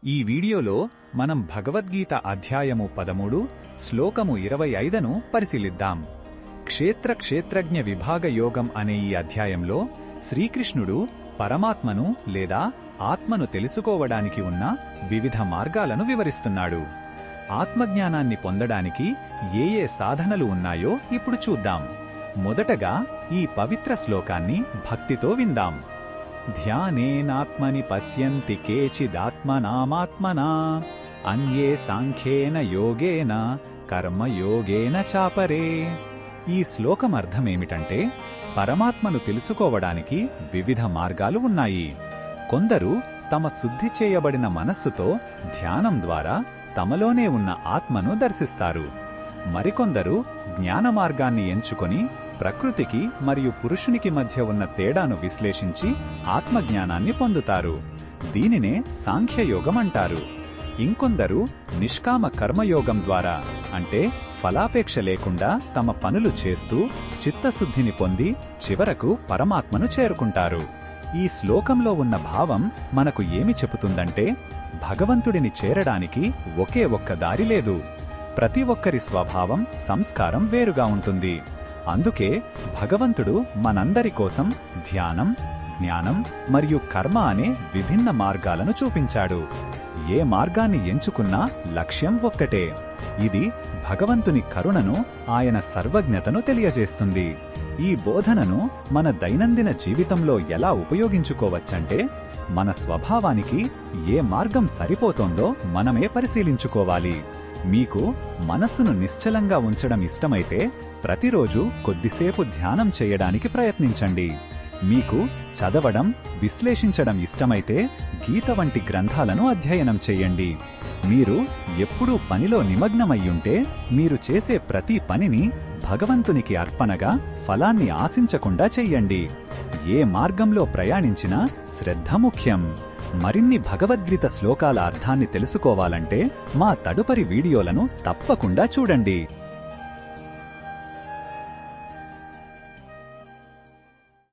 ఈ వీడియోలో మనం భగవద్గీత అధ్యాయము 13 శ్లోకము 25ను పరిశీలిద్దాం. క్షేత్ర క్షేత్రజ్ఞ విభాగ యోగం అనే ఈ అధ్యాయంలో శ్రీకృష్ణుడు పరమాత్మను లేదా ఆత్మను తెలుసుకోవడానికి ఉన్న వివిధ మార్గాలను వివరిస్తున్నాడు. ఆత్మజ్ఞానాన్ని పొందడానికి ఏ సాధనలు ఉన్నాయో ఇప్పుడు చూద్దాం. మొదటగా ఈ పవిత్ర శ్లోకాన్ని భక్తితో విందాం. ధ్యానేనాత్మని పశ్యంతి కేచిదాత్మనామాత్మనా అన్యే సాంఖ్యేన యోగేన కర్మయోగేన చాపరే. ఈ శ్లోకం అర్థమేమిటంటే, పరమాత్మను తెలుసుకోవడానికి వివిధ మార్గాలు ఉన్నాయి. కొందరు తమ శుద్ధి చేయబడిన మనస్సుతో ధ్యానం ద్వారా తమలోనే ఉన్న ఆత్మను దర్శిస్తారు. మరికొందరు జ్ఞాన మార్గాన్ని ఎంచుకొని ప్రకృతికి మరియు పురుషునికి మధ్య ఉన్న తేడాను విశ్లేషించి ఆత్మజ్ఞానాన్ని పొందుతారు. దీనినే సాంఖ్యయోగం అంటారు. ఇంకొందరు నిష్కామ కర్మయోగం ద్వారా, అంటే ఫలాపేక్ష లేకుండా తమ పనులు చేస్తూ చిత్తశుద్ధిని పొంది చివరకు పరమాత్మను చేరుకుంటారు. ఈ శ్లోకంలో ఉన్న భావం మనకు ఏమి చెబుతుందంటే, భగవంతుడిని చేరడానికి ఒకే ఒక్క దారి లేదు. ప్రతి ఒక్కరి స్వభావం, సంస్కారం వేరుగా ఉంటుంది. అందుకే భగవంతుడు మనందరి కోసం ధ్యానం, జ్ఞానం మరియు కర్మ అనే విభిన్న మార్గాలను చూపించాడు. ఏ మార్గాన్ని ఎంచుకున్నా లక్ష్యం ఒక్కటే. ఇది భగవంతుని కరుణను, ఆయన సర్వజ్ఞతను తెలియజేస్తుంది. ఈ బోధనను మన దైనందిన జీవితంలో ఎలా ఉపయోగించుకోవచ్చంటే, మన స్వభావానికి ఏ మార్గం సరిపోతోందో మనమే పరిశీలించుకోవాలి. మీకు మనస్సును నిశ్చలంగా ఉంచడం ఇష్టమైతే ప్రతిరోజు కొద్దిసేపు ధ్యానం చేయడానికి ప్రయత్నించండి. మీకు చదవడం, విశ్లేషించడం ఇష్టమైతే గీత వంటి గ్రంథాలను అధ్యయనం చేయండి. మీరు ఎప్పుడూ పనిలో నిమగ్నమయ్యుంటే మీరు చేసే ప్రతి పనిని భగవంతునికి అర్పణగా, ఫలాన్ని ఆశించకుండా చెయ్యండి. ఏ మార్గంలో ప్రయాణించినా శ్రద్ధ ముఖ్యం. మరిన్ని భగవద్గీత శ్లోకాల అర్థాన్ని తెలుసుకోవాలంటే మా తదుపరి వీడియోలను తప్పకుండా చూడండి.